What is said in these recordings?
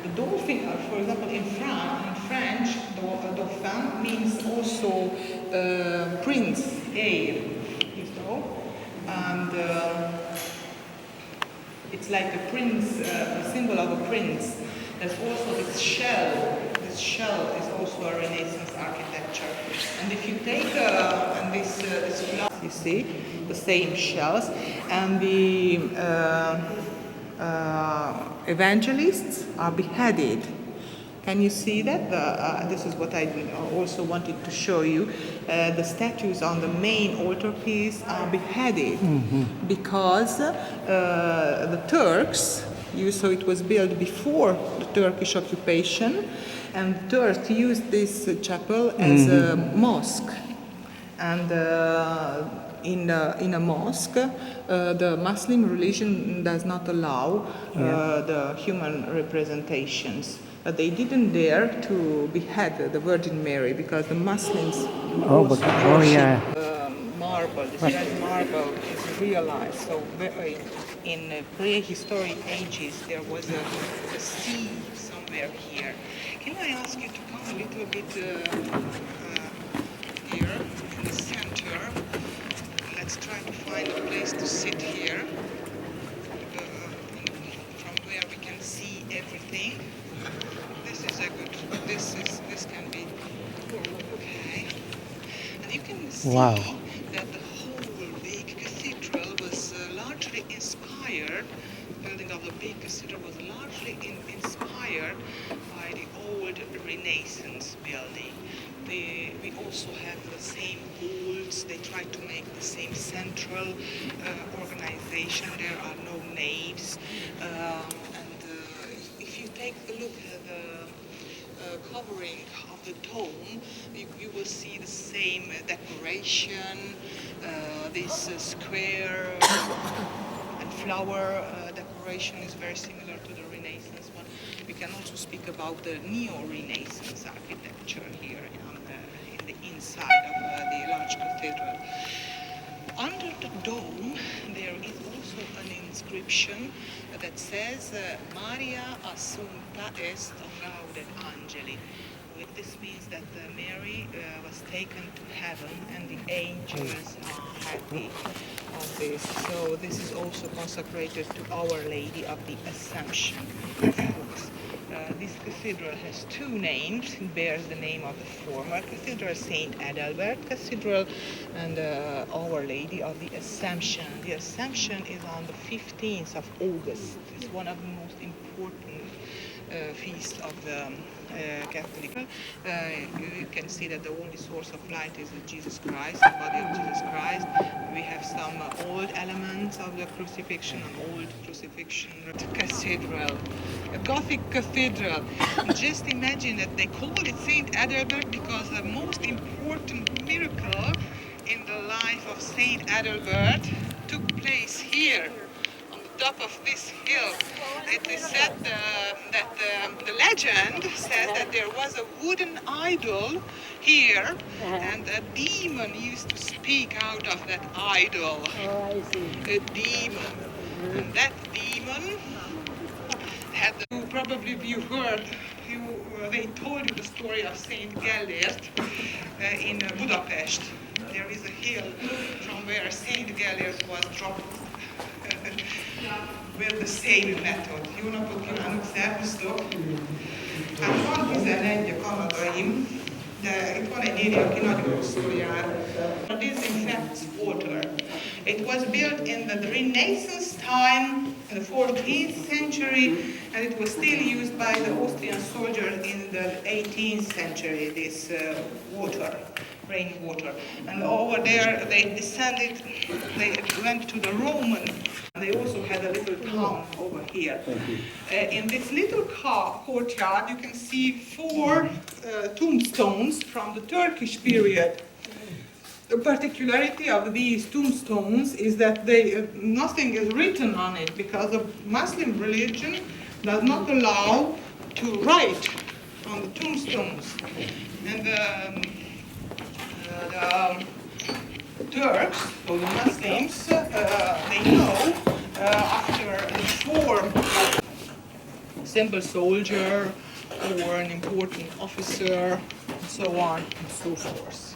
The dolphin, for example, in French, dauphin means also prince, heir, you know, and it's like a prince, a symbol of a prince. There's also this shell. This shell is also a Renaissance architecture. And if you take and this flower, you see the same shells, and the evangelists are beheaded. Can you see that? This is what I also wanted to show you. The statues on the main altarpiece are beheaded because the Turks, so it was built before the Turkish occupation, and the Turks used this chapel as a mosque. And in a mosque, the Muslim religion does not allow the human representations. But they didn't dare to behead the Virgin Mary because the Muslims worship marble. This red marble is realized. So in prehistoric ages, there was a sea somewhere here. Can I ask you to come a little bit here in the center? Let's try to find a place to sit here from where we can see everything. This can be okay. And you can see that the whole big cathedral was largely inspired. The building of the big cathedral was largely inspired by the old Renaissance building. We also have the same vaults. They try to make the same central organization. There are no naves. If you take a look at the covering of the dome, you will see the same decoration, this square and flower decoration is very similar to the Renaissance one. We can also speak about the neo-Renaissance architecture here in the inside of the large cathedral. Under the dome, there is also an inscription that says Maria Assumpta est gaudet angeli. This means that Mary was taken to heaven and the angels are happy of this. So this is also consecrated to Our Lady of the Assumption, of course. This cathedral has two names. It bears the name of the former cathedral, St. Adalbert Cathedral, and Our Lady of the Assumption. The Assumption is on the 15th of August. It's one of the most important feasts of the Catholic. You can see that the only source of light is Jesus Christ, the body of Jesus Christ. We have some old elements of the crucifixion, an old crucifixion cathedral, a Gothic cathedral. Just imagine that they call it Saint Adalbert because the most important miracle in the life of Saint Adalbert took place here on the top of this hill. It is said that the legend says that there was a wooden idol here, and a demon used to speak out of that idol. Oh, I see. A demon. And that demon had, probably you heard, they told you the story of Saint Gellért in Budapest. There is a hill from where Saint Gellért was dropped with the same method. Jó napot kívánok, szervusztok! Hát van 11 a kanadaim, de itt van egy néni, aki nagyon rosszul jár. Disinfects water. It was built in the Renaissance time, in the 14th century, and it was still used by the Austrian soldiers in the 18th century, this water. Rainwater. And over there they descended, they went to the Roman. They also had a little town over here. In this little courtyard you can see 4 tombstones from the Turkish period. The particularity of these tombstones is that nothing is written on it because the Muslim religion does not allow to write on the tombstones. And the Turks, or the Muslims, they know after the form of simple soldier or an important officer, and so on and so forth.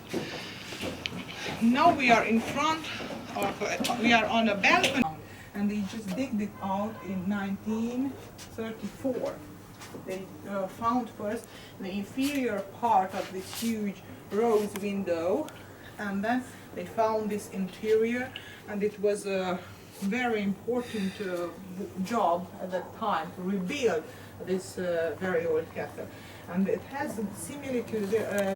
Now we are in front of, we are on a balcony, and they just digged it out in 1934. They found first the inferior part of this huge rose window, and then they found this interior, and it was a very important job at that time to rebuild this very old castle. And it has similar to the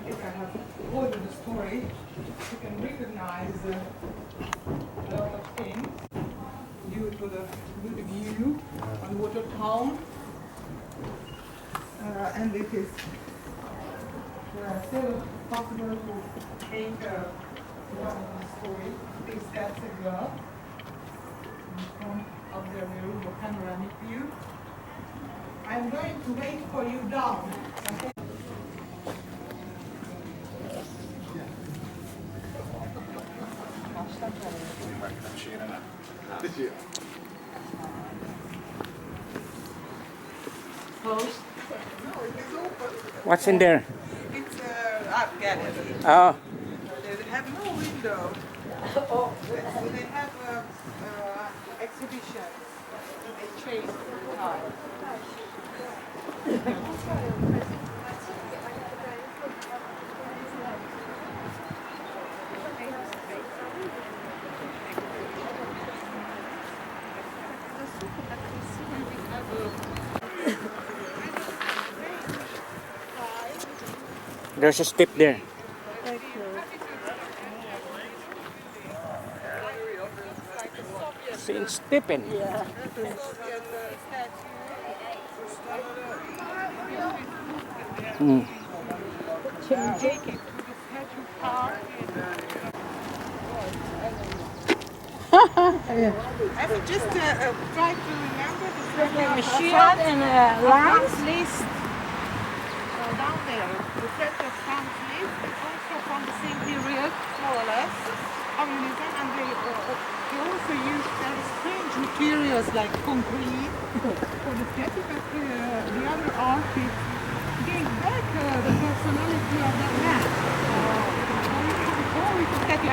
if I have told you the story, you can recognize a lot of things due to the good view on water town, and it is still possible to take a story. These steps as well in front of the view, the panoramic view. I'm going to wait for you down. Okay? Closed? No, it is open. What's in there? It's art gallery. Oh, They have no window. So they have exhibitions that they change all the time. there's a step there. Saint Stephen. Yeah. Hmm. Take it to the statue park. I would just try to remember the Machine and lines. list down there. The French of France list is also from the same period, more or less, communism, and they also use very strange materials like concrete for the statue, but the other artists gave back the personality of that man. So you can call it a statue. I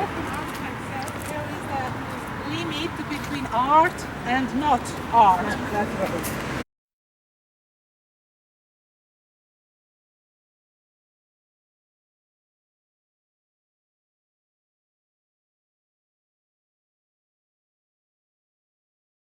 often ask myself, there is a limit between art and not art. That's right.